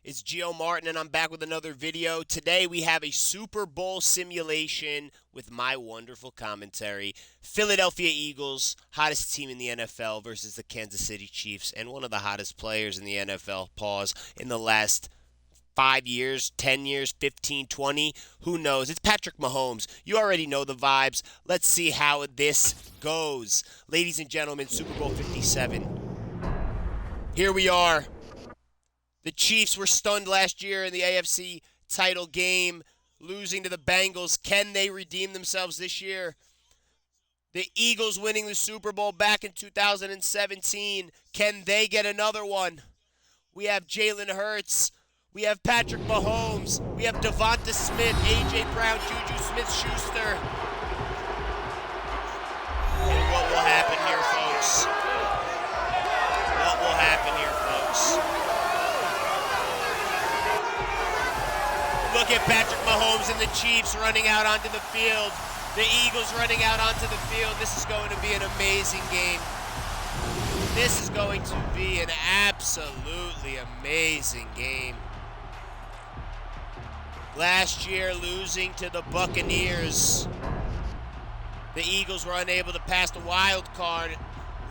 It's Gio Martin, and I'm back with another video. Today we have a Super Bowl simulation with my wonderful commentary. Philadelphia Eagles, hottest team in the NFL, versus the Kansas City Chiefs, and one of the hottest players in the NFL, in the last 5 years, 10 years, 15, 20, who knows? It's Patrick Mahomes. You already know the vibes. Let's see how this goes. Ladies and gentlemen, Super Bowl 57. Here we are. The Chiefs were stunned last year in the AFC title game, losing to the Bengals. Can they redeem themselves this year? The Eagles winning the Super Bowl back in 2017. Can they get another one? We have Jalen Hurts. We have Patrick Mahomes. We have Devonta Smith, A.J. Brown, Juju Smith-Schuster. And what will happen here, folks? What will happen here, folks? Look at Patrick Mahomes and the Chiefs running out onto the field. The Eagles running out onto the field. This is going to be an amazing game. This is going to be an absolutely amazing game. Last year, losing to the Buccaneers. The Eagles were unable to pass the wild card.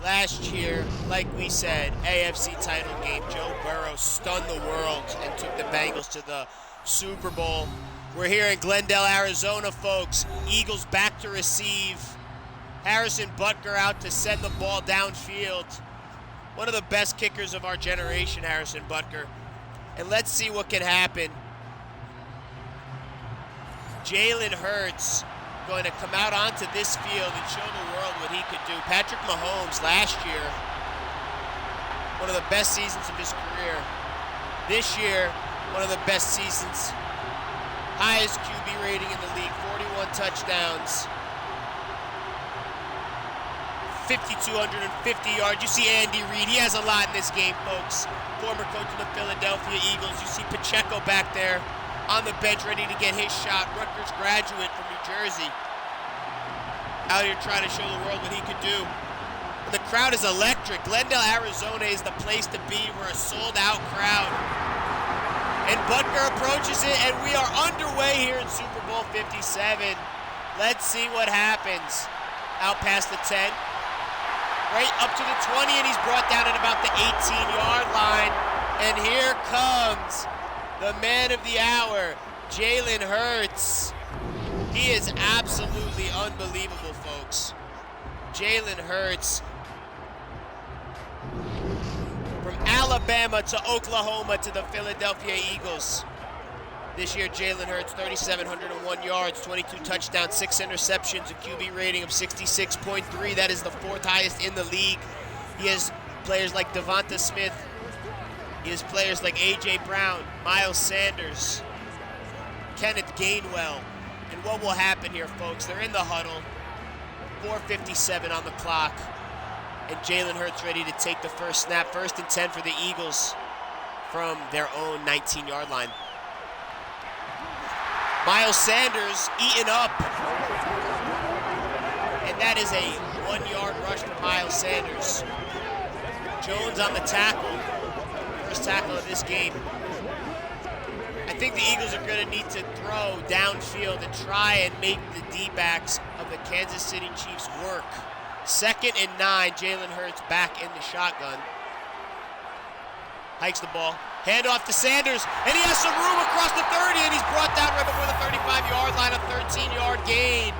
Last year, like we said, AFC title game. Joe Burrow stunned the world and took the Bengals to the Super Bowl. We're here in Glendale, Arizona, folks. Eagles back to receive. Harrison Butker out to send the ball downfield. One of the best kickers of our generation, Harrison Butker. And let's see what can happen. Jalen Hurts going to come out onto this field and show the world what he could do. Patrick Mahomes last year, one of the best seasons of his career. This year, one of the best seasons. Highest QB rating in the league, 41 touchdowns. 5,250 yards. You see Andy Reid. He has a lot in this game, folks. Former coach of the Philadelphia Eagles. You see Pacheco back there on the bench ready to get his shot. Rutgers graduate from New Jersey. Out here trying to show the world what he could do. And the crowd is electric. Glendale, Arizona is the place to be. We're a sold-out crowd. And Butker approaches it, and we are underway here in Super Bowl 57. Let's see what happens. Out past the 10. Right up to the 20, and he's brought down at about the 18-yard line. And here comes the man of the hour, Jalen Hurts. He is absolutely unbelievable, folks. Jalen Hurts. From Alabama to Oklahoma to the Philadelphia Eagles. This year, Jalen Hurts, 3,701 yards, 22 touchdowns, 6 interceptions, a QB rating of 66.3. That is the 4th highest in the league. He has players like Devonta Smith. He has players like A.J. Brown, Miles Sanders, Kenneth Gainwell. And what will happen here, folks? They're in the huddle. 4:57 on the clock. And Jalen Hurts ready to take the first snap. 1st and 10 for the Eagles from their own 19-yard line. Miles Sanders eaten up. And that is a 1-yard rush for Miles Sanders. Jones on the tackle. First tackle of this game. I think the Eagles are going to need to throw downfield and try and make the D-backs of the Kansas City Chiefs work. 2nd and 9, Jalen Hurts back in the shotgun. Hikes the ball. Hand off to Sanders, and he has some room across the 30, and he's brought down right before the 35-yard line, a 13-yard gain.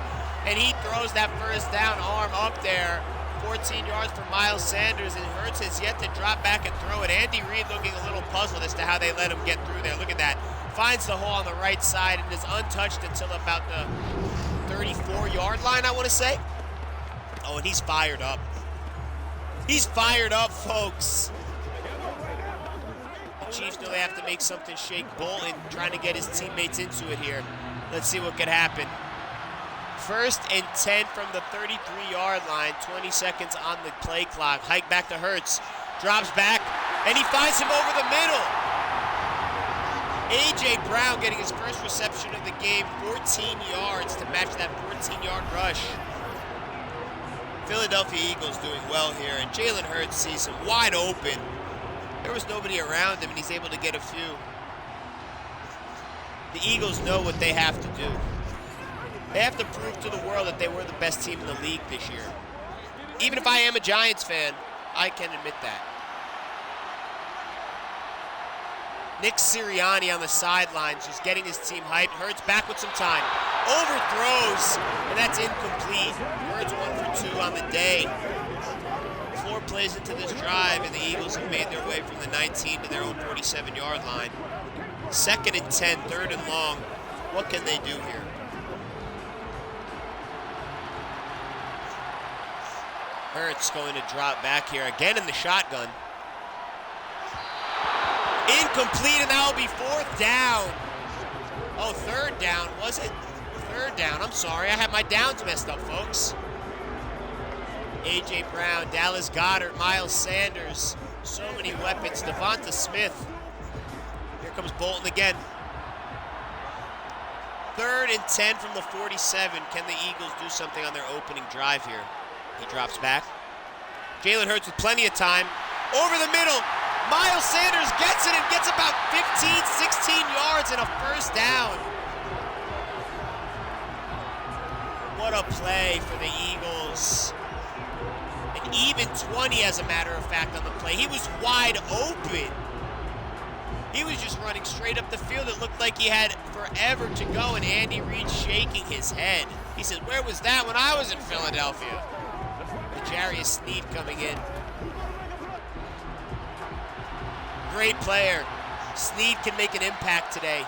And he throws that first down, arm up there. 14 yards for Miles Sanders, and Hurts has yet to drop back and throw it. Andy Reid looking a little puzzled as to how they let him get through there. Look at that. Finds the hole on the right side and is untouched until about the 34-yard line, I want to say. Oh, and he's fired up. He's fired up, folks. The Chiefs know they have to make something shake. Bolton trying to get his teammates into it here. Let's see what could happen. 1st and 10 from the 33-yard line. 20 seconds on the play clock. Hike back to Hurts. Drops back, and he finds him over the middle. A.J. Brown getting his first reception of the game. 14 yards to match that 14-yard rush. Philadelphia Eagles doing well here, and Jalen Hurts sees him wide open. There was nobody around him, and he's able to get a few. The Eagles know what they have to do. They have to prove to the world that they were the best team in the league this year. Even if I am a Giants fan, I can admit that. Nick Sirianni on the sidelines, just getting his team hyped. Hurts back with some time. Overthrows, and that's incomplete. Hurts 1 for 2 on the day. 4 plays into this drive, and the Eagles have made their way from the 19 to their own 47-yard line. 2nd and 10, 3rd and long. What can they do here? Hurts going to drop back here again in the shotgun. Incomplete, and that will be 4th down. Oh, 3rd down, was it? 3rd down, I'm sorry. I had my downs messed up, folks. A.J. Brown, Dallas Goedert, Miles Sanders. So many weapons. Devonta Smith. Here comes Bolton again. 3rd and 10 from the 47. Can the Eagles do something on their opening drive here? He drops back. Jalen Hurts with plenty of time. Over the middle. Miles Sanders gets it and gets about 15, 16 yards and a 1st down. What a play for the Eagles. An even 20, as a matter of fact, on the play. He was wide open. He was just running straight up the field. It looked like he had forever to go, and Andy Reid shaking his head. He said, "Where was that when I was in Philadelphia?" Jarius Sneed coming in. Great player. Sneed can make an impact today.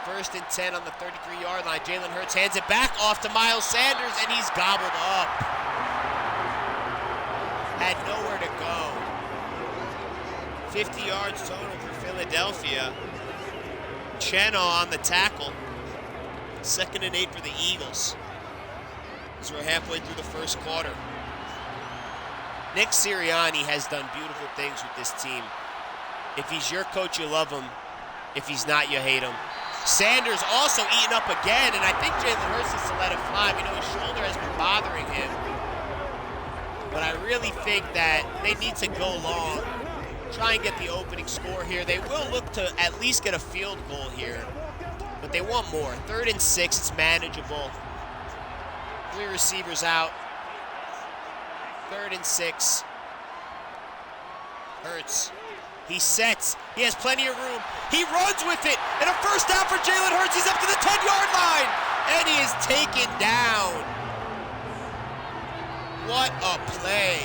1st and 10 on the 33-yard line. Jalen Hurts hands it back off to Miles Sanders, and he's gobbled up. Had nowhere to go. 50 yards total for Philadelphia. Chennault on the tackle. 2nd and 8 for the Eagles. So we're halfway through the 1st quarter. Nick Sirianni has done beautiful things with this team. If he's your coach, you love him. If he's not, you hate him. Sanders also eaten up again, and I think Jalen Hurts needs to let it fly. We know his shoulder has been bothering him. But I really think that they need to go long, try and get the opening score here. They will look to at least get a field goal here, but they want more. 3rd and 6, it's manageable. 3 receivers out. 3rd and 6. Hurts. He sets. He has plenty of room. He runs with it. And a 1st down for Jalen Hurts. He's up to the 10-yard line. And he is taken down. What a play.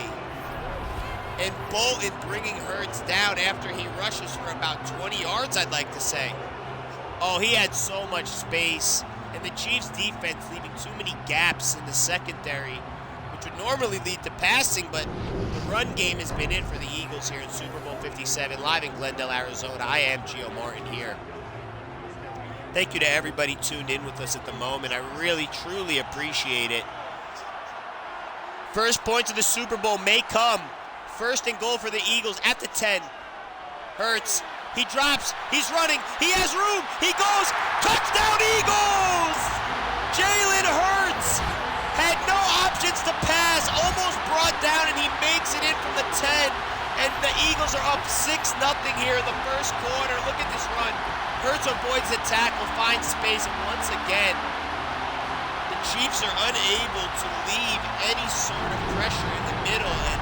And Bolton bringing Hurts down after he rushes for about 20 yards, I'd like to say. Oh, he had so much space. And the Chiefs' defense leaving too many gaps in the secondary, which would normally lead to passing, but the run game has been in for the Eagles here in Super Bowl 57, live in Glendale, Arizona. I am Gio Martin here. Thank you to everybody tuned in with us at the moment. I really, truly appreciate it. First points of the Super Bowl may come. 1st and goal for the Eagles at the 10. Hurts. He drops. He's running. He has room. He goes. Touchdown, Eagles! Jalen Hurts had no options to pass. Almost brought down, and he makes it in from the 10. And the Eagles are up 6-0 here in the 1st quarter. Look at this run. Hurts avoids the tackle, finds space, and once again, the Chiefs are unable to leave any sort of pressure in the middle. And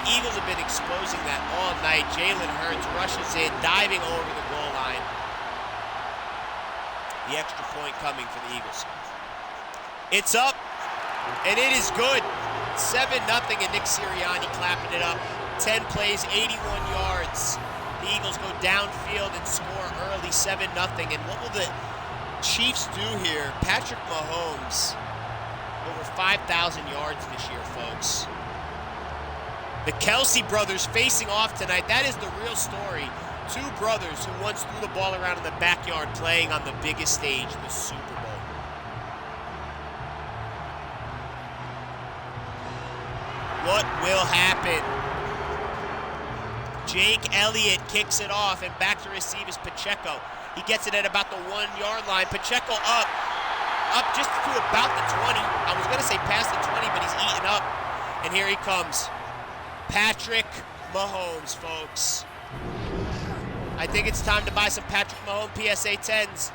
the Eagles have been exposing that all night. Jalen Hurts rushes in, diving over the goal line. The extra point coming for the Eagles. It's up, and it is good. 7-0, and Nick Sirianni clapping it up. 10 plays, 81 yards. The Eagles go downfield and score early, 7-0. And what will the Chiefs do here? Patrick Mahomes, over 5,000 yards this year, folks. The Kelsey brothers facing off tonight. That is the real story. 2 brothers who once threw the ball around in the backyard playing on the biggest stage, the Super Bowl. What will happen? Jake Elliott kicks it off, and back to receive is Pacheco. He gets it at about the 1-yard line. Pacheco up just to about the 20. I was going to say past the 20, but he's eaten up. And here he comes. Patrick Mahomes, folks. I think it's time to buy some Patrick Mahomes PSA 10s.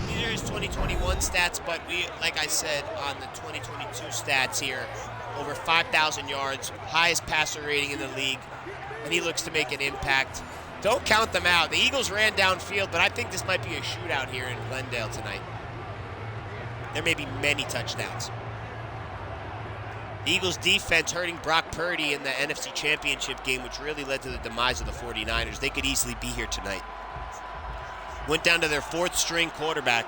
These are his 2021 stats, but like I said, on the 2022 stats here, over 5,000 yards, highest passer rating in the league, and he looks to make an impact. Don't count them out. The Eagles ran downfield, but I think this might be a shootout here in Glendale tonight. There may be many touchdowns. The Eagles defense hurting Brock Purdy in the NFC Championship game, which really led to the demise of the 49ers. They could easily be here tonight. Went down to their fourth string quarterback.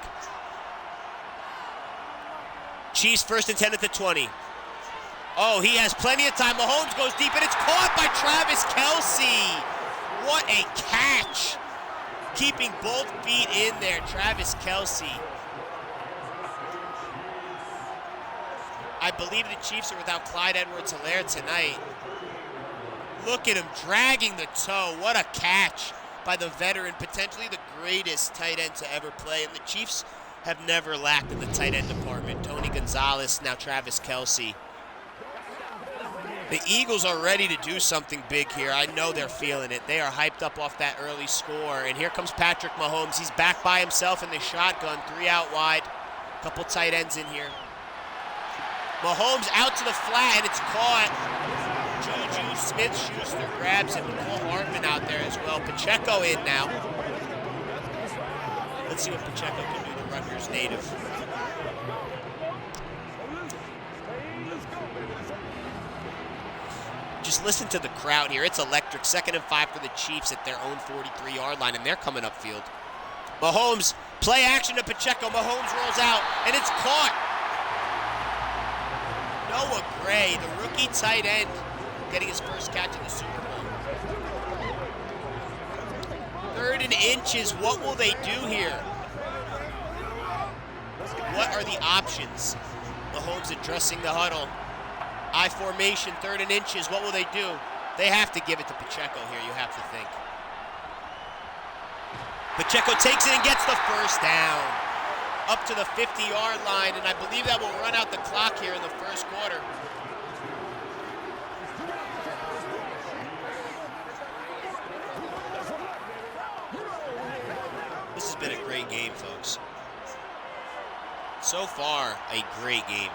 Chiefs 1st and 10 at the 20. Oh, he has plenty of time. Mahomes goes deep, and it's caught by Travis Kelce. What a catch. Keeping both feet in there, Travis Kelce. I believe the Chiefs are without Clyde Edwards-Helaire tonight. Look at him dragging the toe. What a catch by the veteran, potentially the greatest tight end to ever play. And the Chiefs have never lacked in the tight end department. Tony Gonzalez, now Travis Kelce. The Eagles are ready to do something big here. I know they're feeling it. They are hyped up off that early score. And here comes Patrick Mahomes. He's back by himself in the shotgun, 3 out wide. Couple tight ends in here. Mahomes out to the flat, and it's caught. Juju Smith-Schuster grabs it. Cole Hartman out there as well. Pacheco in now. Let's see what Pacheco can do, the Rutgers native. Just listen to the crowd here. It's electric. 2nd and 5 for the Chiefs at their own 43-yard line, and they're coming upfield. Mahomes, play action to Pacheco. Mahomes rolls out, and it's caught. Noah Gray, the rookie tight end, getting his first catch in the Super Bowl. 3rd and inches. What will they do here? What are the options? Mahomes addressing the huddle. I formation, 3rd and inches. What will they do? They have to give it to Pacheco here, you have to think. Pacheco takes it and gets the first down. Up to the 50-yard line, and I believe that will run out the clock here in the first quarter. This has been a great game, folks. So far, a great game.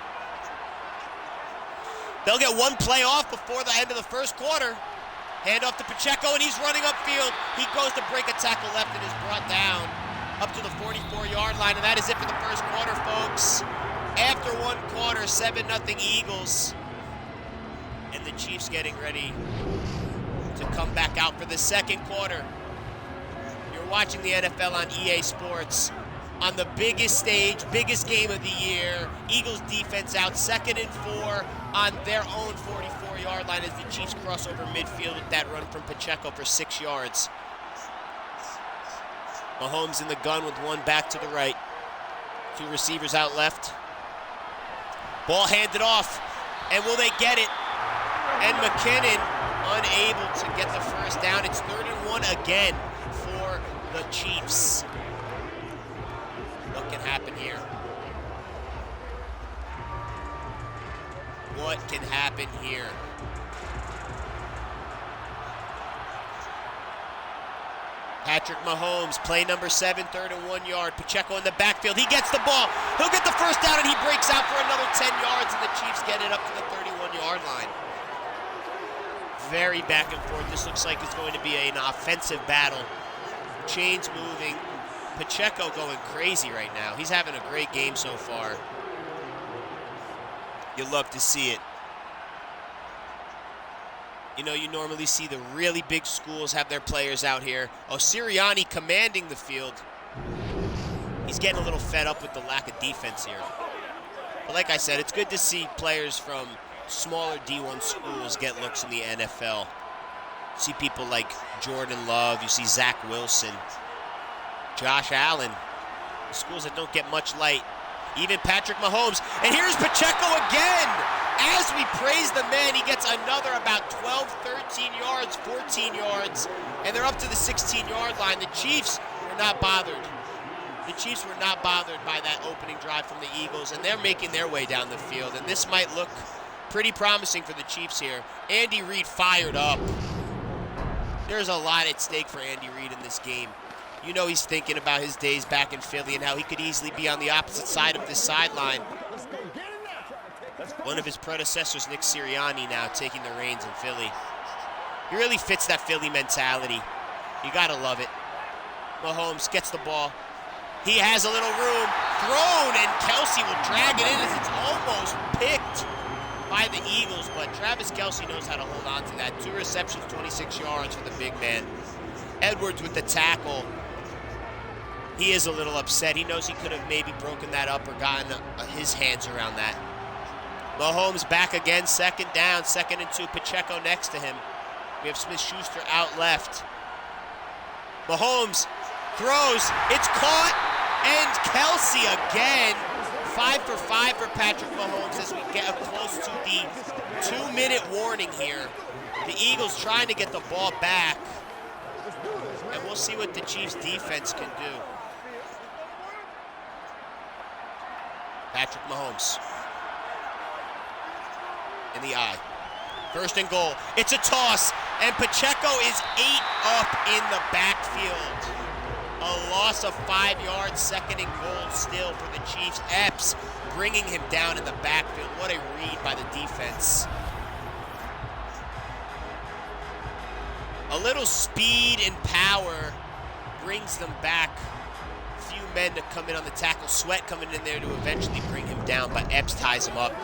They'll get one play off before the end of the first quarter. Hand off to Pacheco, and he's running upfield. He goes to break a tackle left and is brought down up to the 44-yard line, and that is it for the first quarter, folks. After one quarter, 7-0 Eagles. And the Chiefs getting ready to come back out for the second quarter. You're watching the NFL on EA Sports. On the biggest stage, biggest game of the year. Eagles defense out 2nd and 4 on their own 44-yard line as the Chiefs cross over midfield with that run from Pacheco for 6 yards. Mahomes in the gun with one back to the right. 2 receivers out left. Ball handed off, and will they get it? And McKinnon unable to get the first down. It's 3rd and 1 again for the Chiefs. What can happen here? What can happen here? Patrick Mahomes, play number 7, 3rd and 1 yard. Pacheco in the backfield. He gets the ball. He'll get the first down, and he breaks out for another 10 yards, and the Chiefs get it up to the 31-yard line. Very back and forth. This looks like it's going to be an offensive battle. Chains moving. Pacheco going crazy right now. He's having a great game so far. You love to see it. You know, you normally see the really big schools have their players out here. Oh, Sirianni commanding the field. He's getting a little fed up with the lack of defense here. But like I said, it's good to see players from smaller D1 schools get looks in the NFL. You see people like Jordan Love. You see Zach Wilson. Josh Allen. The schools that don't get much light. Even Patrick Mahomes. And here's Pacheco again. As we praise the man, he gets another about 12, 13 yards, 14 yards. And they're up to the 16-yard line. The Chiefs were not bothered. The Chiefs were not bothered by that opening drive from the Eagles. And they're making their way down the field. And this might look pretty promising for the Chiefs here. Andy Reid fired up. There's a lot at stake for Andy Reid in this game. You know he's thinking about his days back in Philly and how he could easily be on the opposite side of this sideline. One of his predecessors, Nick Sirianni, now taking the reins in Philly. He really fits that Philly mentality. You gotta love it. Mahomes gets the ball. He has a little room. Thrown, and Kelce will drag it in as it's almost picked by the Eagles, but Travis Kelce knows how to hold on to that. 2 receptions, 26 yards for the big man. Edwards with the tackle. He is a little upset. He knows he could have maybe broken that up or gotten his hands around that. Mahomes back again, 2nd down, 2nd and 2. Pacheco next to him. We have Smith-Schuster out left. Mahomes throws. It's caught. And Kelce again. 5 for 5 for Patrick Mahomes as we get up close to the 2-minute warning here. The Eagles trying to get the ball back. And we'll see what the Chiefs defense can do. Patrick Mahomes. In the eye. 1st and goal. It's a toss, and Pacheco is 8 up in the backfield. A loss of 5 yards, 2nd and goal still for the Chiefs. Epps bringing him down in the backfield. What a read by the defense. A little speed and power brings them back. A few men to come in on the tackle. Sweat coming in there to eventually bring him down, but Epps ties him up.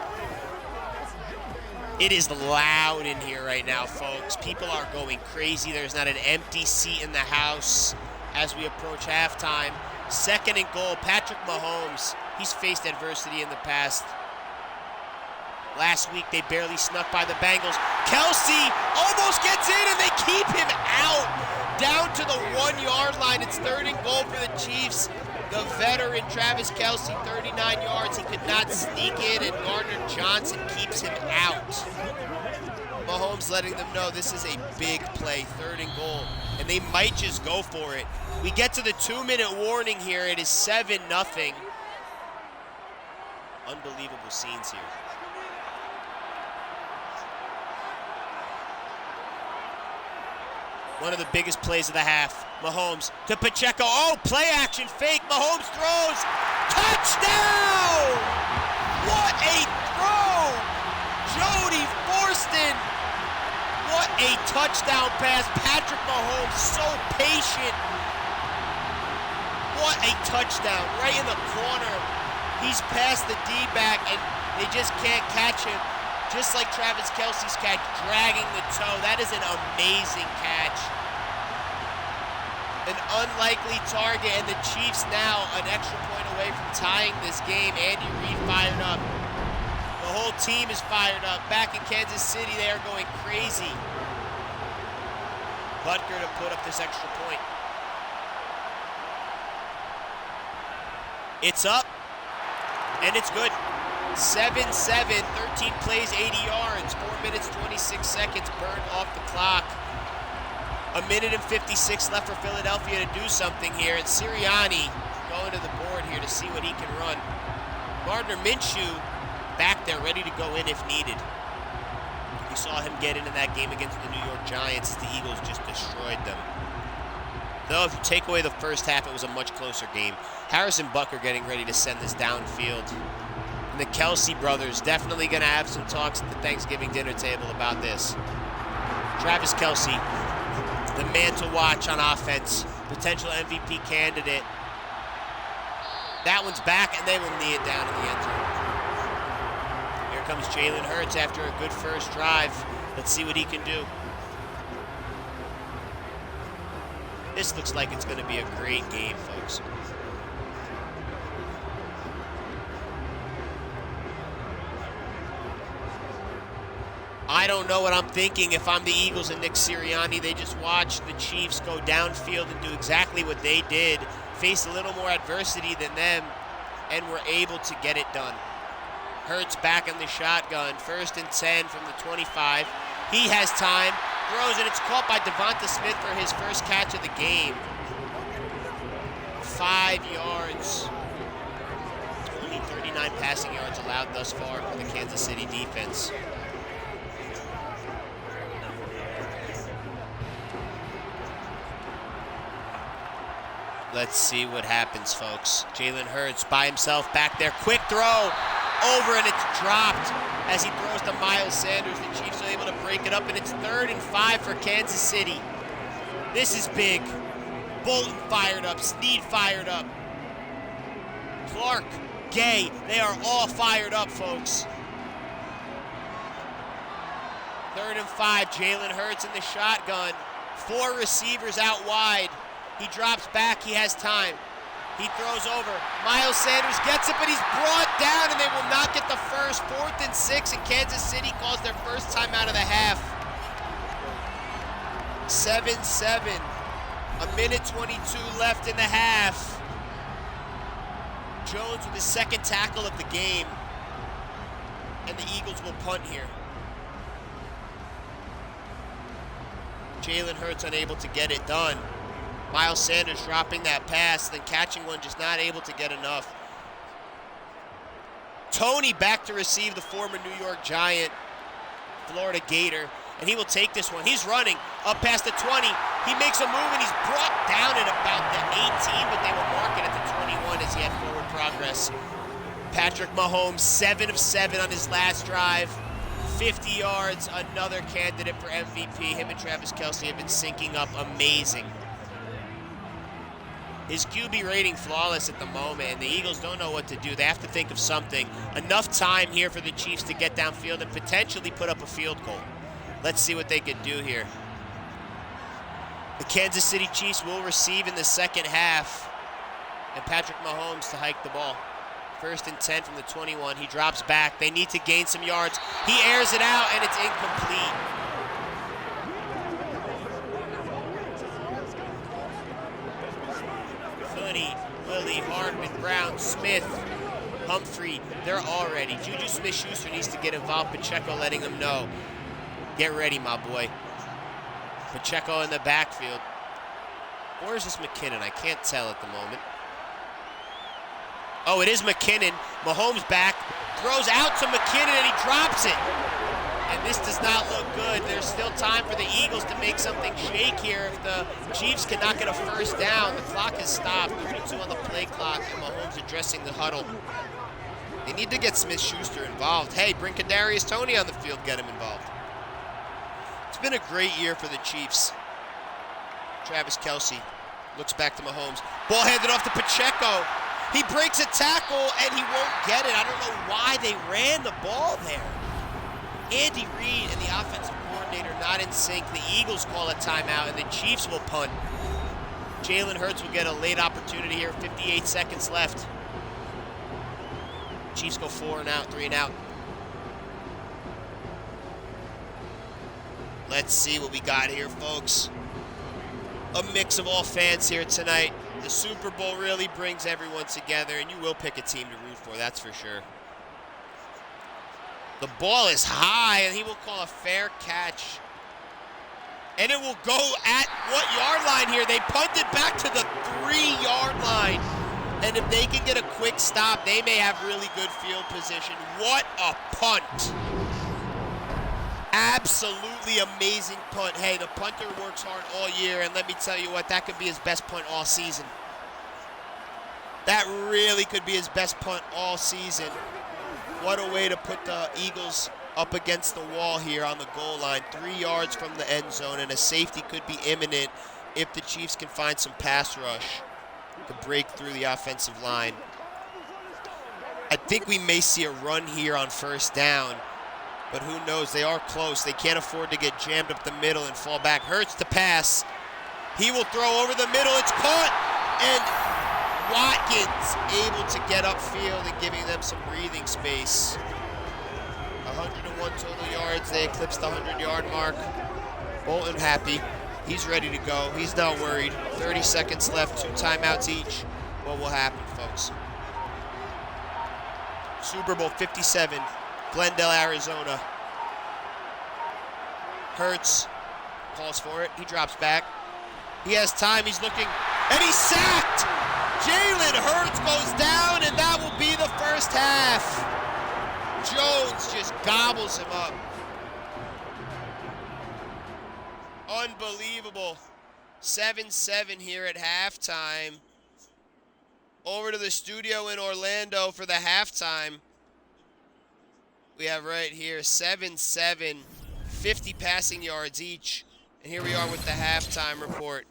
It is loud in here right now, folks. People are going crazy. There's not an empty seat in the house as we approach halftime. 2nd and goal, Patrick Mahomes. He's faced adversity in the past. Last week, they barely snuck by the Bengals. Kelce almost gets in, and they keep him out down to the 1-yard line. It's 3rd and goal for the Chiefs. The veteran Travis Kelce, 39 yards. He could not sneak in, and Gardner Johnson keeps him out. Mahomes letting them know this is a big play, 3rd and goal, and they might just go for it. We get to the 2-minute warning here. It is 7-0. Unbelievable scenes here. One of the biggest plays of the half. Mahomes to Pacheco. Oh, play action fake. Mahomes throws. Touchdown! What a throw! Jody Forston. What a touchdown pass. Patrick Mahomes so patient. What a touchdown. Right in the corner. He's past the D-back and they just can't catch him. Just like Travis Kelce's catch, dragging the toe. That is an amazing catch. An unlikely target, and the Chiefs now an extra point away from tying this game. Andy Reid fired up. The whole team is fired up. Back in Kansas City, they are going crazy. Butker to put up this extra point. It's up, and it's good. 7-7, 13 plays, 80 yards, 4 minutes, 26 seconds burned off the clock. 1 minute and 56 left for Philadelphia to do something here. And Sirianni going to the board here to see what he can run. Gardner Minshew back there ready to go in if needed. We saw him get into that game against the New York Giants as the Eagles just destroyed them. Though if you take away the first half, it was a much closer game. Harrison Butker getting ready to send this downfield. And the Kelce brothers definitely going to have some talks at the Thanksgiving dinner table about this. Travis Kelce, the man to watch on offense, potential MVP candidate. That one's back, and they will knee it down in the end zone. Here comes Jalen Hurts after a good first drive. Let's see what he can do. This looks like it's going to be a great game, folks. I don't know what I'm thinking if I'm the Eagles and Nick Sirianni. They just watched the Chiefs go downfield and do exactly what they did, face a little more adversity than them, and were able to get it done. Hurts back in the shotgun, 1st and 10 from the 25. He has time, throws, and it's caught by Devonta Smith for his first catch of the game. 5 yards. Only 39 passing yards allowed thus far for the Kansas City defense. Let's see what happens, folks. Jalen Hurts by himself back there. Quick throw over, and it's dropped as he throws to Miles Sanders. The Chiefs are able to break it up, and it's 3rd and 5 for Kansas City. This is big. Bolton fired up. Snead fired up. Clark, Gay, they are all fired up, folks. 3rd and 5, Jalen Hurts in the shotgun. 4 receivers out wide. He drops back, he has time. He throws over. Miles Sanders gets it, but he's brought down, and they will not get the first. 4th and 6, and Kansas City calls their first time out of the half. 7-7. 1:22 left in the half. Jones with his 2nd tackle of the game. And the Eagles will punt here. Jalen Hurts unable to get it done. Miles Sanders dropping that pass, then catching one, just not able to get enough. Tony back to receive, the former New York Giant, Florida Gator, and he will take this one. He's running up past the 20. He makes a move, and he's brought down at about the 18, but they will mark it at the 21 as he had forward progress. Patrick Mahomes, 7 of 7 on his last drive. 50 yards, another candidate for MVP. Him and Travis Kelce have been syncing up amazing. His QB rating flawless at the moment, and the Eagles don't know what to do. They have to think of something. Enough time here for the Chiefs to get downfield and potentially put up a field goal. Let's see what they can do here. The Kansas City Chiefs will receive in the second half, and Patrick Mahomes to hike the ball. 1st and 10 from the 21. He drops back. They need to gain some yards. He airs it out, and it's incomplete. Lilly, Hardman, Brown, Smith, Humphrey, they're all ready. Juju Smith-Schuster needs to get involved. Pacheco letting him know. Get ready, my boy. Pacheco in the backfield. Or is this McKinnon? I can't tell at the moment. Oh, it is McKinnon. Mahomes back, throws out to McKinnon, and he drops it. And this does not look good. There's still time for the Eagles to make something shake here. If the Chiefs cannot get a first down, the clock has stopped. 32 on the play clock, and Mahomes addressing the huddle. They need to get Smith-Schuster involved. Hey, bring Kadarius Toney on the field, get him involved. It's been a great year for the Chiefs. Travis Kelce looks back to Mahomes. Ball handed off to Pacheco. He breaks a tackle, and he won't get it. I don't know why they ran the ball there. Andy Reid and the offensive coordinator not in sync. The Eagles call a timeout, and the Chiefs will punt. Jalen Hurts will get a late opportunity here. 58 seconds left. Chiefs go 4 and out, 3 and out. Let's see what we got here, folks. A mix of all fans here tonight. The Super Bowl really brings everyone together, and you will pick a team to root for, that's for sure. The ball is high, and he will call a fair catch. And it will go at what yard line here? They punt it back to the 3-yard line. And if they can get a quick stop, they may have really good field position. What a punt. Absolutely amazing punt. Hey, the punter works hard all year, and let me tell you what, that could be his best punt all season. That really could be his best punt all season. What a way to put the Eagles up against the wall here on the goal line. 3 yards from the end zone, and a safety could be imminent if the Chiefs can find some pass rush to break through the offensive line. I think we may see a run here on first down, but who knows? They are close. They can't afford to get jammed up the middle and fall back. Hurts to pass. He will throw over the middle. It's caught, and Watkins able to get upfield and giving them some breathing space. 101 total yards. They eclipsed the 100-yard mark. Bolton happy. He's ready to go. He's not worried. 30 seconds left. 2 timeouts each. What will happen, folks? Super Bowl 57, Glendale, Arizona. Hurts calls for it. He drops back. He has time. He's looking, and he's sacked. Jalen Hurts goes down, and that will be the first half. Jones just gobbles him up. Unbelievable. 7-7 here at halftime. over to the studio in Orlando for the halftime. We have right here 7-7, 50 passing yards each. And here we are with the halftime report.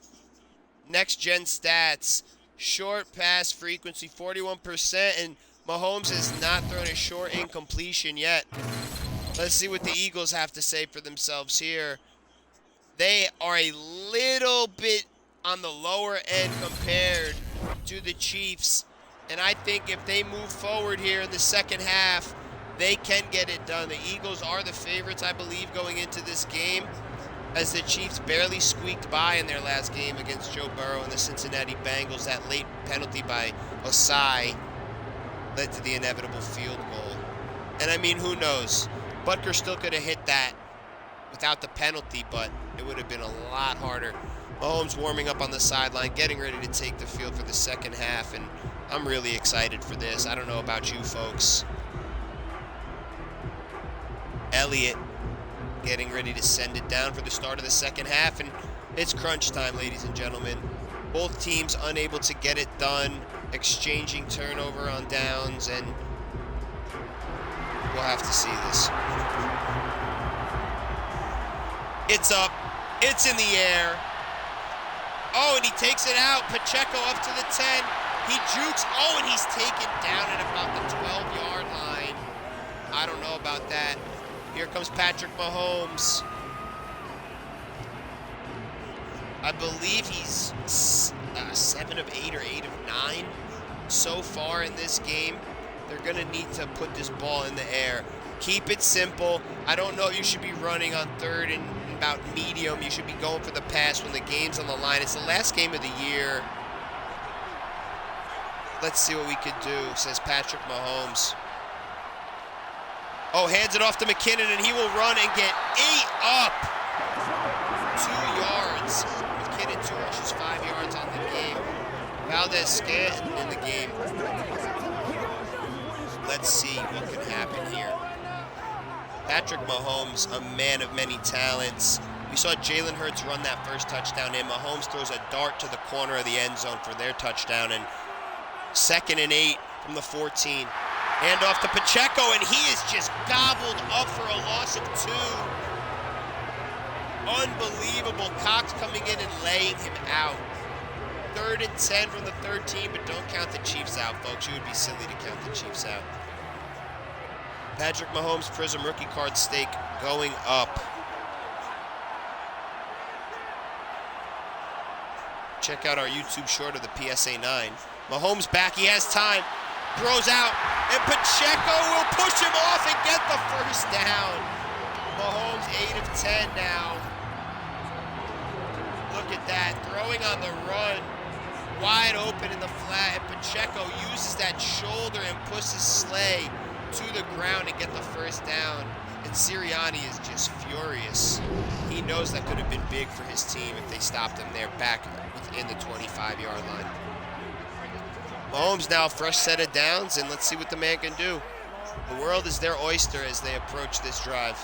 Next gen stats, short pass frequency 41%, and Mahomes has not thrown a short incompletion yet. Let's see what the Eagles have to say for themselves here. They are a little bit on the lower end compared to the Chiefs. And I think if they move forward here in the second half, they can get it done. The Eagles are the favorites, I believe, going into this game, as the Chiefs barely squeaked by in their last game against Joe Burrow and the Cincinnati Bengals. That late penalty by Osai led to the inevitable field goal. And I mean, who knows? Butker still could have hit that without the penalty, but it would have been a lot harder. Mahomes warming up on the sideline, getting ready to take the field for the second half, and I'm really excited for this. I don't know about you folks. Elliott getting ready to send it down for the start of the second half, and it's crunch time, ladies and gentlemen. Both teams unable to get it done, exchanging turnover on downs, and we'll have to see this. It's up. It's in the air. Oh, and he takes it out. Pacheco up to the 10. He jukes. Oh, and he's taken down at about the 12-yard line. I don't know about that. Here comes Patrick Mahomes. I believe he's 7 of 8 or 8 of 9 so far in this game. They're going to need to put this ball in the air. Keep it simple. I don't know if you should be running on third and about medium. You should be going for the pass when the game's on the line. It's the last game of the year. Let's see what we could do, says Patrick Mahomes. Oh, hands it off to McKinnon, and he will run and get 8 up. 2 yards. McKinnon 2 rushes, 5 yards on the game. Valdez-Scantling in the game. Let's see what can happen here. Patrick Mahomes, a man of many talents. We saw Jalen Hurts run that first touchdown in. Mahomes throws a dart to the corner of the end zone for their touchdown. And 2nd and 8 from the 14. Hand off to Pacheco, and he is just gobbled up for a loss of 2. Unbelievable. Cox coming in and laying him out. 3rd and 10 from the 13, but don't count the Chiefs out, folks. You would be silly to count the Chiefs out. Patrick Mahomes Prism rookie card stake going up. Check out our YouTube short of the PSA 9. Mahomes back, he has time. Throws out, and Pacheco will push him off and get the first down. Mahomes 8 of 10 now. Look at that, throwing on the run. Wide open in the flat, and Pacheco uses that shoulder and puts his sleigh to the ground and get the first down. And Sirianni is just furious. He knows that could have been big for his team if they stopped him there back within the 25-yard line. Mahomes now fresh set of downs, and let's see what the man can do. The world is their oyster as they approach this drive.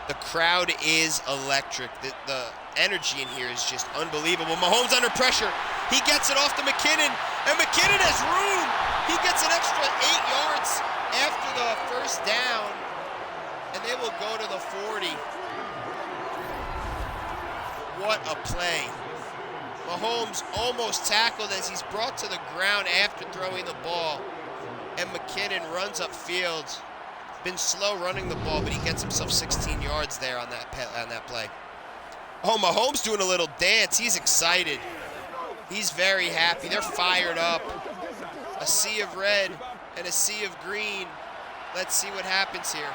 The crowd is electric. The energy in here is just unbelievable. Mahomes under pressure. He gets it off to McKinnon, and McKinnon has room. He gets an extra 8 yards after the first down, and they will go to the 40. What a play. Mahomes almost tackled as he's brought to the ground after throwing the ball, and McKinnon runs upfield. Been slow running the ball, but he gets himself 16 yards there on that play. Oh, Mahomes doing a little dance. He's excited. He's very happy. They're fired up. A sea of red and a sea of green. Let's see what happens here.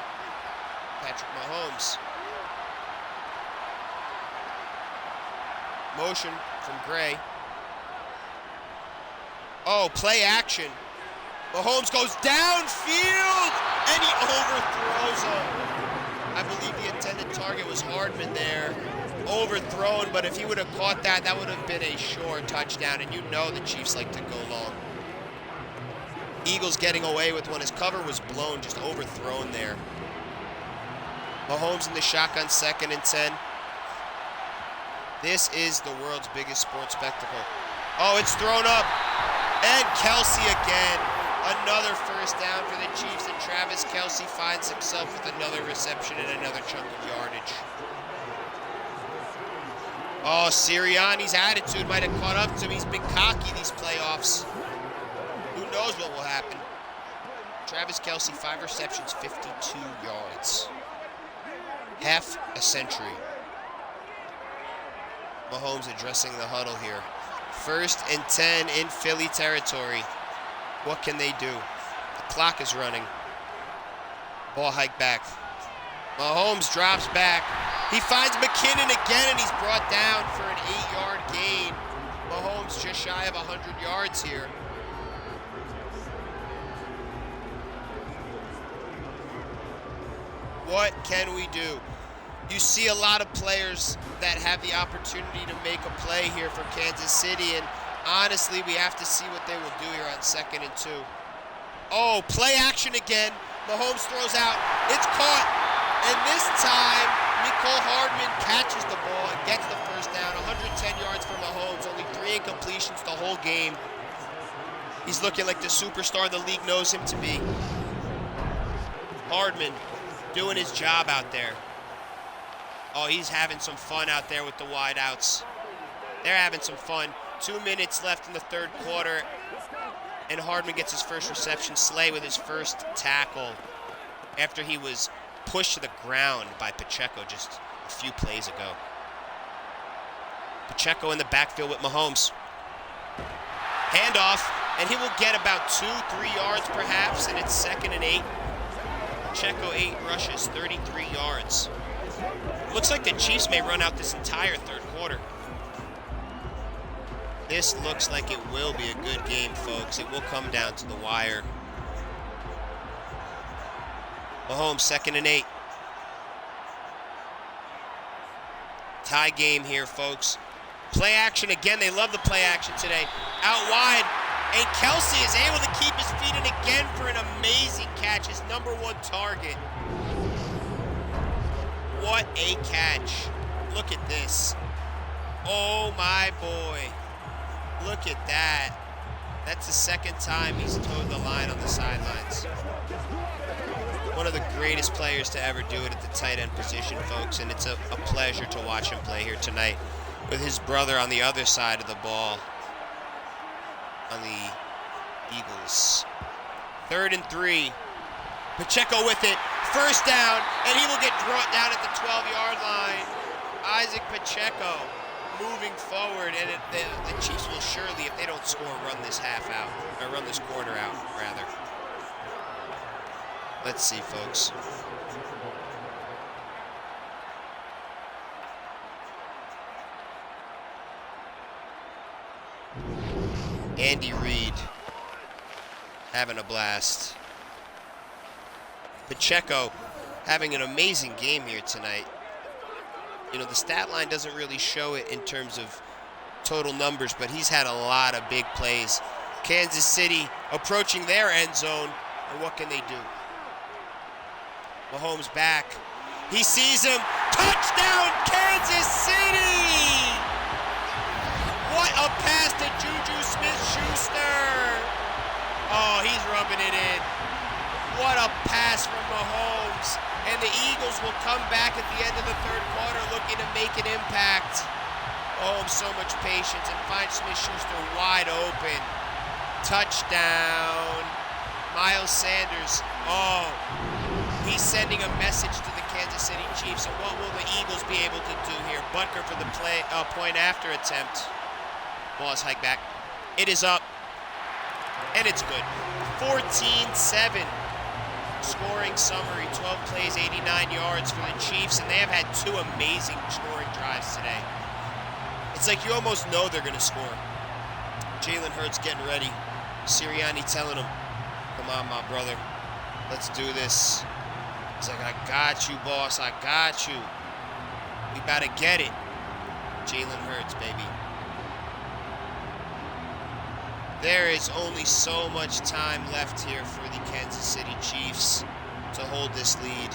Patrick Mahomes. Motion from Gray. Oh, play action. Mahomes goes downfield, and he overthrows him. I believe the intended target was Hardman there. Overthrown, but if he would have caught that, that would have been a sure touchdown, and you know the Chiefs like to go long. Eagles getting away with one. His cover was blown, just overthrown there. Mahomes in the shotgun, 2nd and 10. This is the world's biggest sports spectacle. Oh, it's thrown up. And Kelsey again. Another first down for the Chiefs, and Travis Kelsey finds himself with another reception and another chunk of yardage. Oh, Sirianni's attitude might have caught up to him. He's been cocky these playoffs. Who knows what will happen? Travis Kelsey, 5 receptions, 52 yards. Half a century. Mahomes addressing the huddle here. 1st and 10 in Philly territory. What can they do? The clock is running. Ball hiked back. Mahomes drops back. He finds McKinnon again, and he's brought down for an 8-yard gain. Mahomes just shy of 100 yards here. What can we do? You see a lot of players that have the opportunity to make a play here for Kansas City, and honestly, we have to see what they will do here on 2nd and 2. Oh, play action again. Mahomes throws out. It's caught. And this time, Mecole Hardman catches the ball and gets the first down. 110 yards for Mahomes. Only 3 incompletions the whole game. He's looking like the superstar the league knows him to be. Hardman doing his job out there. Oh, he's having some fun out there with the wideouts. They're having some fun. 2 minutes left in the 3rd quarter, and Hardman gets his first reception. Slay with his first tackle after he was pushed to the ground by Pacheco just a few plays ago. Pacheco in the backfield with Mahomes. Handoff, and he will get about 2-3 yards perhaps, and it's 2nd and 8. Pacheco 8 rushes, 33 yards. Looks like the Chiefs may run out this entire 3rd quarter. This looks like it will be a good game, folks. It will come down to the wire. Mahomes, 2nd and 8. Tie game here, folks. Play action again. They love the play action today. Out wide, and Kelsey is able to keep his feet in again for an amazing catch. His #1 target. What a catch. Look at this. Oh, my boy. Look at that. That's the 2nd time he's towed the line on the sidelines. One of the greatest players to ever do it at the tight end position, folks, and it's a pleasure to watch him play here tonight with his brother on the other side of the ball on the Eagles. 3rd and 3. Pacheco with it. First down, and he will get brought down at the 12-yard line. Isaac Pacheco moving forward, and the Chiefs will surely, if they don't score, run this half out, or run this quarter out, rather. Let's see, folks. Andy Reid having a blast. Pacheco having an amazing game here tonight. You know, the stat line doesn't really show it in terms of total numbers, but he's had a lot of big plays. Kansas City approaching their end zone, and what can they do? Mahomes back. He sees him. Touchdown, Kansas City! What a pass to Juju Smith-Schuster. Oh, he's rubbing it in. What a pass from Mahomes. And the Eagles will come back at the end of the 3rd quarter looking to make an impact. Mahomes, so much patience, and finds Smith-Schuster wide open. Touchdown. Miles Sanders. Oh, he's sending a message to the Kansas City Chiefs. And what will the Eagles be able to do here? Butker for the point after attempt. Ball is hiked back. It is up. And it's good. 14-7. Scoring summary, 12 plays, 89 yards for the Chiefs, and they have had 2 amazing scoring drives today. It's like you almost know they're going to score. Jalen Hurts getting ready. Sirianni telling him, come on, my brother. Let's do this. He's like, I got you, boss. I got you. We about to get it. Jalen Hurts, baby. There is only so much time left here for the Kansas City Chiefs to hold this lead.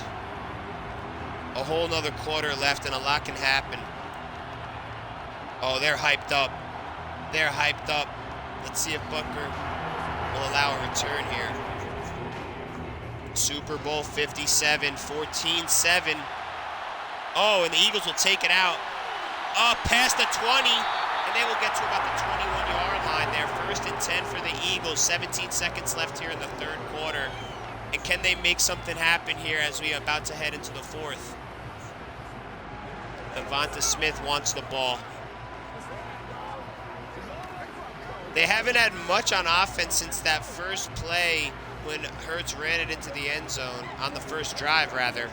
A whole nother quarter left, and a lot can happen. Oh, they're hyped up. They're hyped up. Let's see if Butker will allow a return here. Super Bowl 57, 14-7. Oh, and the Eagles will take it out. Up past the 20, and they will get to about the 21-yard line there. 1st and 10 for the Eagles. 17 seconds left here in the third quarter. And can they make something happen here as we are about to head into the fourth? Devonta Smith wants the ball. They haven't had much on offense since that first play when Hurts ran it into the end zone, on the first drive, rather.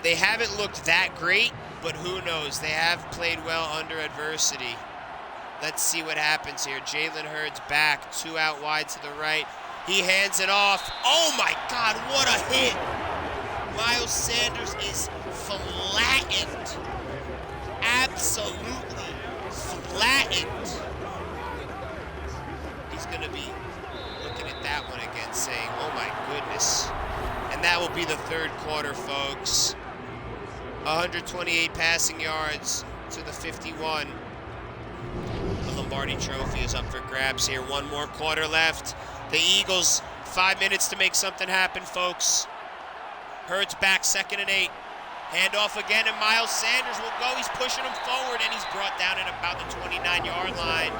They haven't looked that great, but who knows? They have played well under adversity. Let's see what happens here. Jalen Hurts back, 2 out wide to the right. He hands it off. Oh my God, what a hit! Miles Sanders is flattened. Absolutely flattened. He's going to be looking at that one again, saying, oh my goodness. And that will be the third quarter, folks. 128 passing yards to the 51. The Lombardi Trophy is up for grabs here. One more quarter left. The Eagles, 5 minutes to make something happen, folks. Hurts back, 2nd and 8. Handoff again, and Miles Sanders will go. He's pushing him forward, and he's brought down at about the 29-yard line.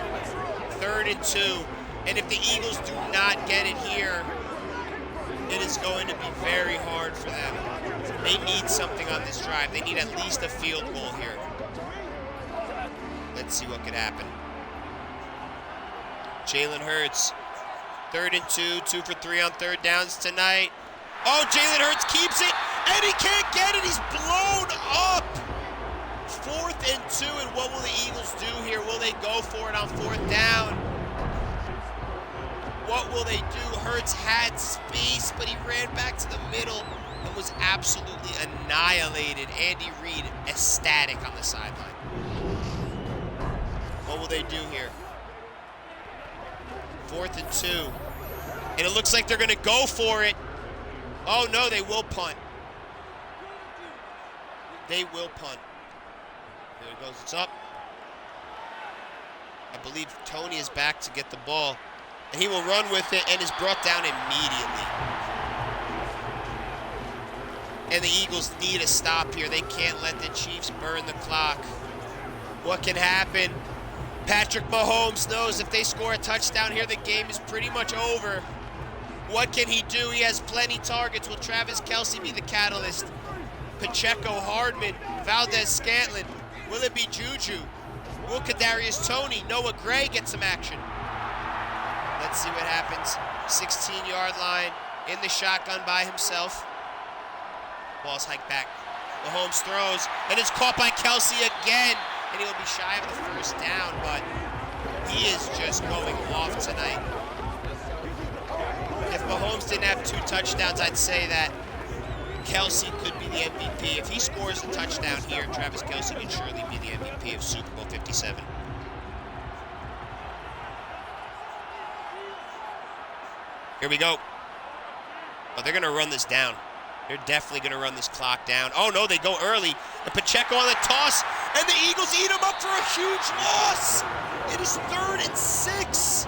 3rd and 2. And if the Eagles do not get it here, it is going to be very hard for them. They need something on this drive. They need at least a field goal here. Let's see what could happen. Jalen Hurts, 3rd and 2, 2 for 3 on 3rd downs tonight. Oh, Jalen Hurts keeps it, and he can't get it. He's blown up. 4th and 2, and what will the Eagles do here? Will they go for it on 4th down? What will they do? Hurts had space, but he ran back to the middle and was absolutely annihilated. Andy Reid ecstatic on the sideline. What will they do here? 4th and 2. And it looks like they're going to go for it. Oh, no, they will punt. They will punt. There it goes. It's up. I believe Tony is back to get the ball. And he will run with it and is brought down immediately. And the Eagles need a stop here. They can't let the Chiefs burn the clock. What can happen? Patrick Mahomes knows if they score a touchdown here, the game is pretty much over. What can he do? He has plenty targets. Will Travis Kelce be the catalyst? Pacheco, Hardman, Valdez-Scantling. Will it be Juju? Will Kadarius Toney, Noah Gray get some action? Let's see what happens. 16-yard line, in the shotgun by himself. Ball's hiked back. Mahomes throws, and it's caught by Kelce again. And he will be shy of the 1st down, but he is just going off tonight. If Mahomes didn't have 2 touchdowns, I'd say that Kelce could be the MVP. If he scores a touchdown here, Travis Kelce can surely be the MVP of Super Bowl 57. Here we go. Oh, they're going to run this down. They're definitely going to run this clock down. Oh, no, they go early. And Pacheco on the toss, and the Eagles eat him up for a huge loss. It is 3rd and 6.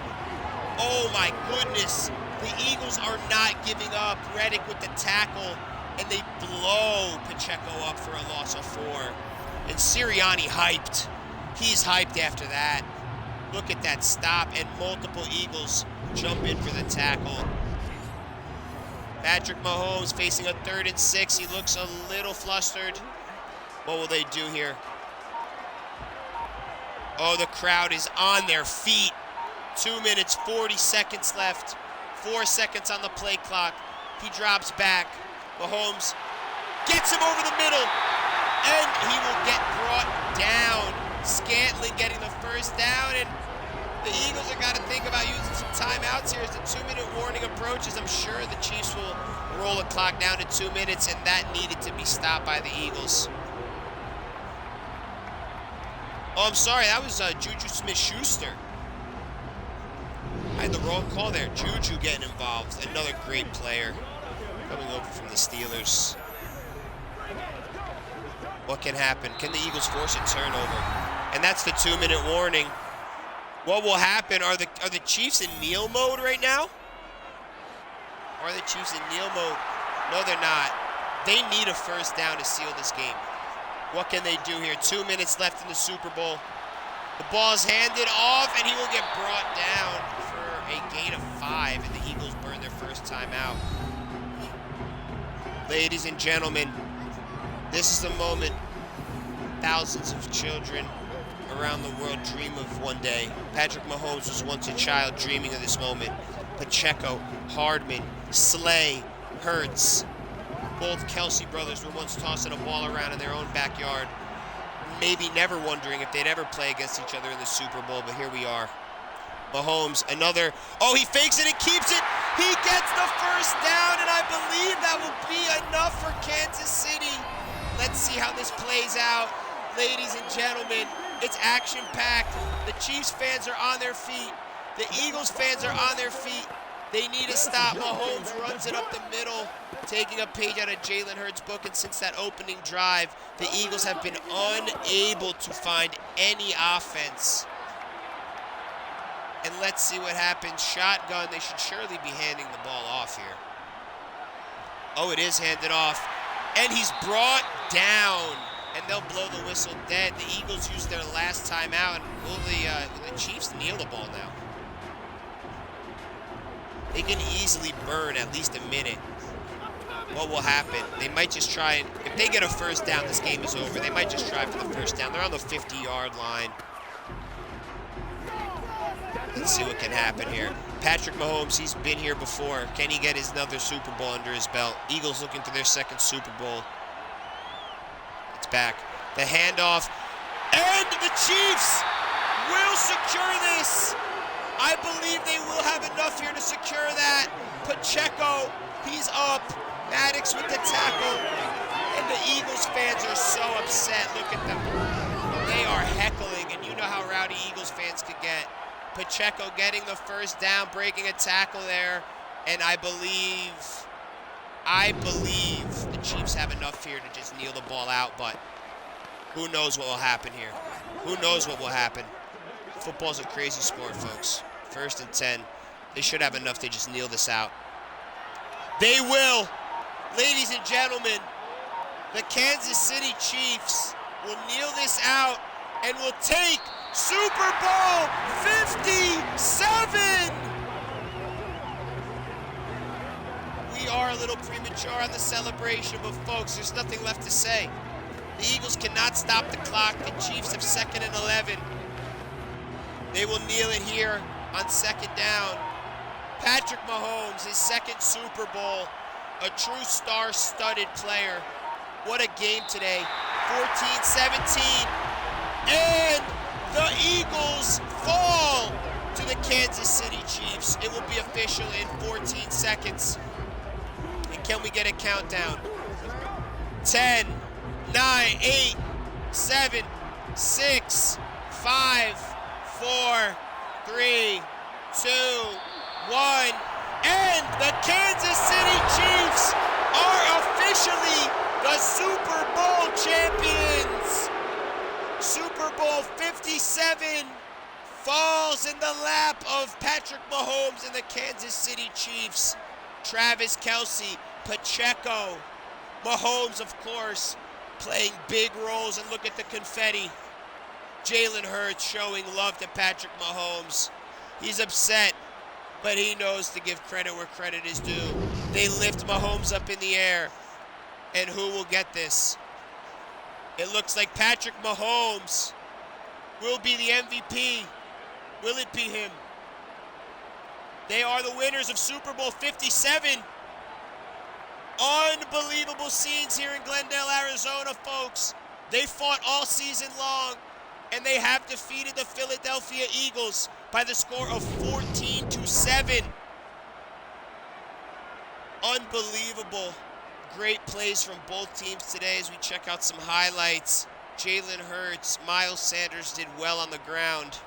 Oh, my goodness. The Eagles are not giving up. Reddick with the tackle, and they blow Pacheco up for a loss of 4. And Sirianni hyped. He's hyped after that. Look at that stop, and multiple Eagles jump in for the tackle. Patrick Mahomes facing a 3rd and 6. He looks a little flustered. What will they do here? Oh, the crowd is on their feet. 2 minutes, 40 seconds left. 4 seconds on the play clock. He drops back. Mahomes gets him over the middle, and he will get brought down. Scantling getting the 1st down, and the Eagles have got to think about using some timeouts here as the 2-minute warning approaches. I'm sure the Chiefs will roll the clock down to 2 minutes, and that needed to be stopped by the Eagles. Oh, I'm sorry, that was Juju Smith-Schuster. I had the wrong call there. Juju getting involved. Another great player coming over from the Steelers. What can happen? Can the Eagles force a turnover? And that's the 2-minute warning. What will happen? Are the Chiefs in kneel mode right now? Are the Chiefs in kneel mode? No, they're not. They need a first down to seal this game. What can they do here? 2 minutes left in the Super Bowl. The ball's handed off, and he will get brought down for a gain of 5, and the Eagles burn their first timeout. Ladies and gentlemen, this is the moment thousands of children around the world dream of one day. Patrick Mahomes was once a child dreaming of this moment. Pacheco, Hardman, Slay, Hurts. Both Kelsey brothers were once tossing a ball around in their own backyard, maybe never wondering if they'd ever play against each other in the Super Bowl, but here we are. Mahomes, another, he fakes it and keeps it. He gets the first down, and I believe that will be enough for Kansas City. Let's see how this plays out. Ladies and gentlemen, it's action-packed. The Chiefs fans are on their feet. The Eagles fans are on their feet. They need to stop. Mahomes runs it up the middle, taking a page out of Jalen Hurts' book, and since that opening drive, the Eagles have been unable to find any offense. And let's see what happens. Shotgun, they should surely be handing the ball off here. Oh, it is handed off. And he's brought down. And they'll blow the whistle dead. The Eagles used their last timeout. Will the Chiefs kneel the ball now? They can easily burn at least a minute. What will happen? They might just try and, if they get a first down, this game is over. They might just try for the first down. They're on the 50-yard line. Let's see what can happen here. Patrick Mahomes, he's been here before. Can he get another Super Bowl under his belt? Eagles looking for their second Super Bowl. It's back. The handoff. And the Chiefs will secure this. I believe they will have enough here to secure that. Pacheco, he's up. Maddox with the tackle. And the Eagles fans are so upset. Look at them. They are heckling, and you know how rowdy Eagles fans could get. Pacheco getting the first down, breaking a tackle there. And I believe the Chiefs have enough here to just kneel the ball out, but who knows what will happen here. Who knows what will happen. Football's a crazy sport, folks. 1st and 10. They should have enough to just kneel this out. They will. Ladies and gentlemen, the Kansas City Chiefs will kneel this out and will take Super Bowl 57. We are a little premature on the celebration, but folks, there's nothing left to say. The Eagles cannot stop the clock. The Chiefs have 2nd and 11. They will kneel it here on 2nd down. Patrick Mahomes, his 2nd Super Bowl, a true star-studded player. What a game today. 14-17. And the Eagles fall to the Kansas City Chiefs. It will be official in 14 seconds. And can we get a countdown? 10, 9, 8, 7, 6, 5, 4, 3, 2, 1. And the Kansas City Chiefs are officially the Super Bowl champions. Super Bowl 57 falls in the lap of Patrick Mahomes and the Kansas City Chiefs. Travis Kelce, Pacheco, Mahomes, of course, playing big roles. And look at the confetti. Jalen Hurts showing love to Patrick Mahomes. He's upset, but he knows to give credit where credit is due. They lift Mahomes up in the air. And who will get this? It looks like Patrick Mahomes will be the MVP. Will it be him? They are the winners of Super Bowl 57. Unbelievable scenes here in Glendale, Arizona, folks. They fought all season long, and they have defeated the Philadelphia Eagles by the score of 14-7. Unbelievable. Great plays from both teams today as we check out some highlights. Jalen Hurts, Miles Sanders did well on the ground.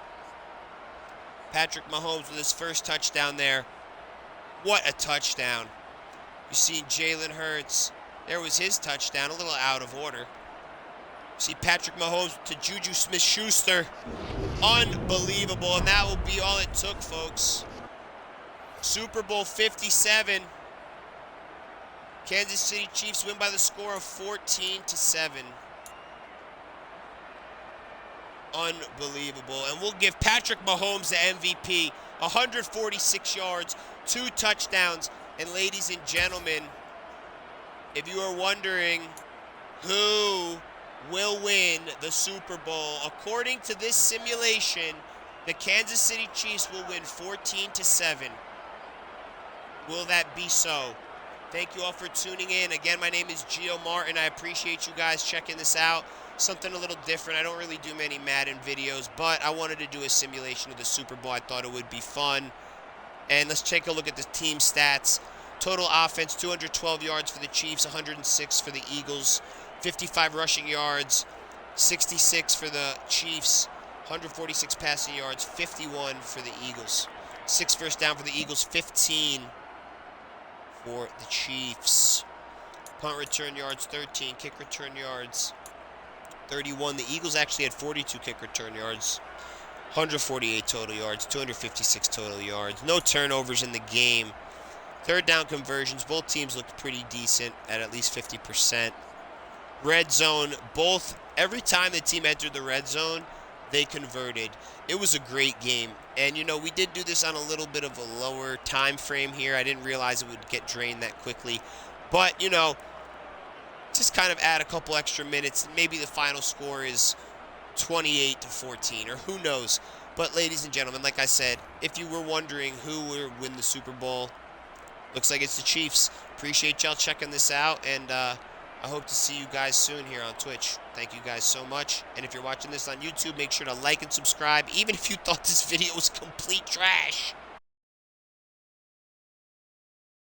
Patrick Mahomes with his first touchdown there. What a touchdown. You see Jalen Hurts. There was his touchdown, a little out of order. See Patrick Mahomes to Juju Smith-Schuster. Unbelievable, and that will be all it took, folks. Super Bowl 57. Kansas City Chiefs win by the score of 14-7. Unbelievable. And we'll give Patrick Mahomes the MVP. 146 yards, 2 touchdowns. And ladies and gentlemen, if you are wondering who will win the Super Bowl, according to this simulation, the Kansas City Chiefs will win 14-7. Will that be so? Thank you all for tuning in. Again, my name is Gio Martin. I appreciate you guys checking this out. Something a little different. I don't really do many Madden videos, but I wanted to do a simulation of the Super Bowl. I thought it would be fun. And let's take a look at the team stats. Total offense, 212 yards for the Chiefs, 106 for the Eagles. 55 rushing yards, 66 for the Chiefs. 146 passing yards, 51 for the Eagles. 6 first down for the Eagles, 15 for the Chiefs. Punt return yards, 13. Kick return yards, 31. The Eagles actually had 42 kick return yards. 148 total yards, 256 total yards. No turnovers in the game. Third down conversions, both teams looked pretty decent at least 50%. Red zone, every time the team entered the red zone, they converted. It was a great game. And, you know, we did do this on a little bit of a lower time frame here. I didn't realize it would get drained that quickly. But, you know, just kind of add a couple extra minutes. Maybe the final score is 28-14, or who knows. But, ladies and gentlemen, like I said, if you were wondering who will win the Super Bowl, looks like it's the Chiefs. Appreciate y'all checking this out, and I hope to see you guys soon here on Twitch. Thank you guys so much. And if you're watching this on YouTube, make sure to like and subscribe, even if you thought this video was complete trash.